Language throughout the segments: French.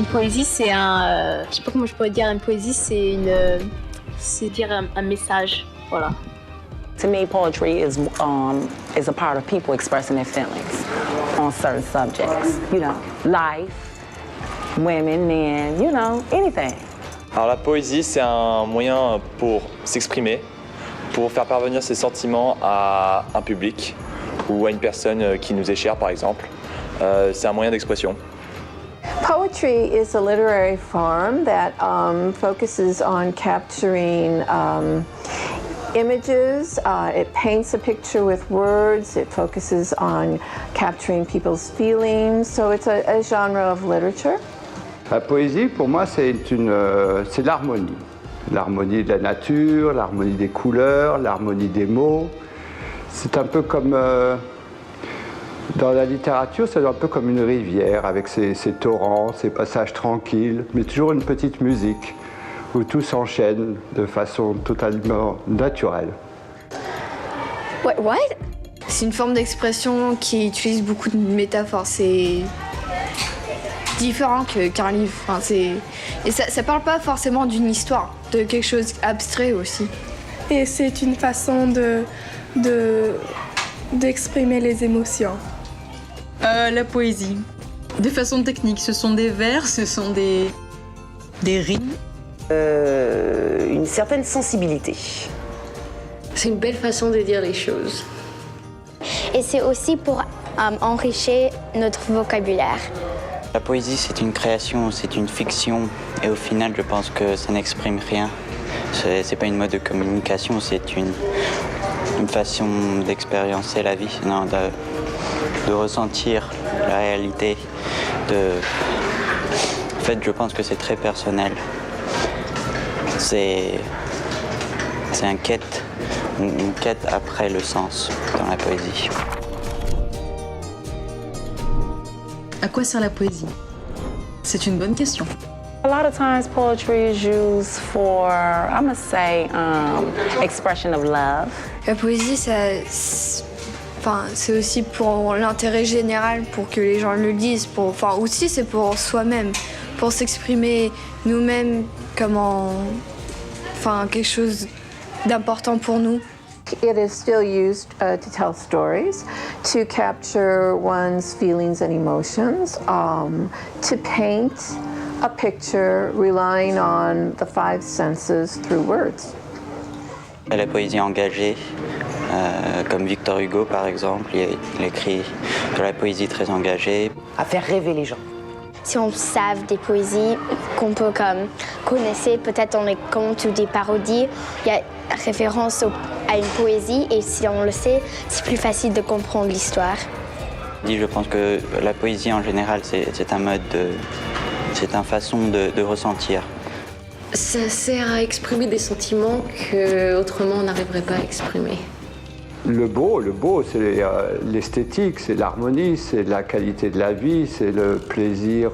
Une poésie, c'est je sais pas comment je pourrais dire, une poésie, c'est dire un message, voilà. To me, poetry is a part of people expressing their feelings on certain subjects. You know, life, women, men, you know, anything. Alors la poésie, c'est un moyen pour s'exprimer, pour faire parvenir ses sentiments à un public ou à une personne qui nous est chère, par exemple. C'est un moyen d'expression. Poetry is a literary form that focuses on capturing images. It paints a picture with words. It focuses on capturing people's feelings. So it's a genre of literature. La poésie, pour moi, c'est l'harmonie. L'harmonie de la nature, l'harmonie des couleurs, l'harmonie des mots. C'est un peu comme... dans la littérature, c'est un peu comme une rivière avec ses torrents, ses passages tranquilles, mais toujours une petite musique où tout s'enchaîne de façon totalement naturelle. What? C'est une forme d'expression qui utilise beaucoup de métaphores. C'est différent qu'un livre. Enfin, et ça parle pas forcément d'une histoire, de quelque chose d'abstrait aussi. Et c'est une façon d'exprimer les émotions. La poésie. De façon technique, ce sont des vers, ce sont des rimes. Une certaine sensibilité. C'est une belle façon de dire les choses. Et c'est aussi pour enrichir notre vocabulaire. La poésie, c'est une création, c'est une fiction. Et au final, je pense que ça n'exprime rien. C'est pas une mode de communication, c'est une façon d'expériencer la vie, non, de ressentir la réalité. En fait, je pense que c'est très personnel. C'est une quête après le sens dans la poésie. À quoi sert la poésie? C'est une bonne question. A lot of times poetry is used for, I must say, expression of love. La poésie, c'est aussi pour l'intérêt général, pour que les gens le lisent. Aussi, c'est pour soi-même, pour s'exprimer nous-mêmes quelque chose d'important pour nous. It is still used to tell stories, to capture one's feelings and emotions, to paint a picture relying on the five senses through words. La poésie engagée, comme Victor Hugo par exemple, il écrit de la poésie très engagée. À faire rêver les gens. Si on savent des poésies qu'on peut connaître peut-être dans les contes ou des parodies, il y a référence à une poésie et si on le sait, c'est plus facile de comprendre l'histoire. Je pense que la poésie en général, c'est un mode c'est une façon de ressentir. Ça sert à exprimer des sentiments qu'autrement on n'arriverait pas à exprimer. Le beau, c'est l'esthétique, c'est l'harmonie, c'est la qualité de la vie, c'est le plaisir.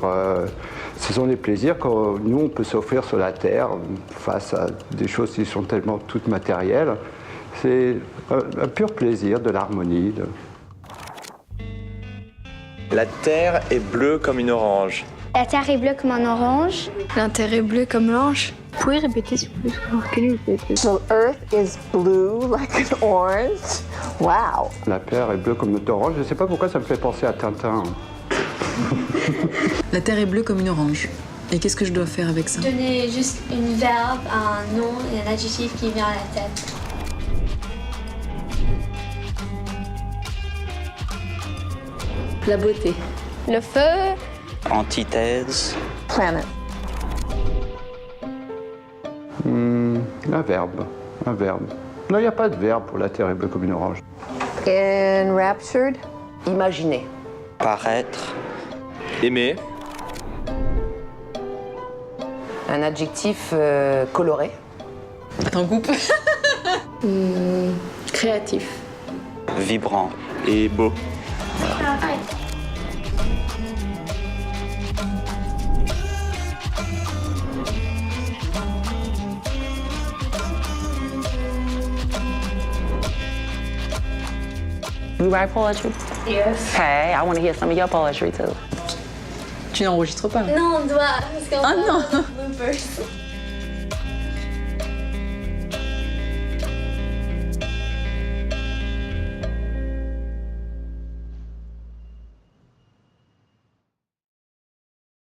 Ce sont des plaisirs que nous, on peut s'offrir sur la Terre face à des choses qui sont tellement toutes matérielles. C'est un pur plaisir de l'harmonie. La terre est bleue comme une orange. La terre est bleue comme un orange. La terre est bleue comme l'ange. Vous pouvez répéter s'il vous plaît? So Earth is blue like an orange. Wow. La terre est bleue comme une orange. Je ne sais pas pourquoi ça me fait penser à Tintin. La terre est bleue comme une orange. Et qu'est-ce que je dois faire avec ça? Donner juste une verbe, un nom et un adjectif qui vient à la tête. La beauté. Le feu. Antithèse. Planet. Un verbe. Non, il n'y a pas de verbe pour la terre est bleue comme une orange. Enraptured. Imaginer. Paraître. Aimer. Un adjectif coloré. Attends, coupe. Créatif. Vibrant. Et beau. You write poetry? Yes. Hey, I want to hear some of your poetry too. Tu n'enregistres pas là. Non, on doit. Parce Ah non. bloopers.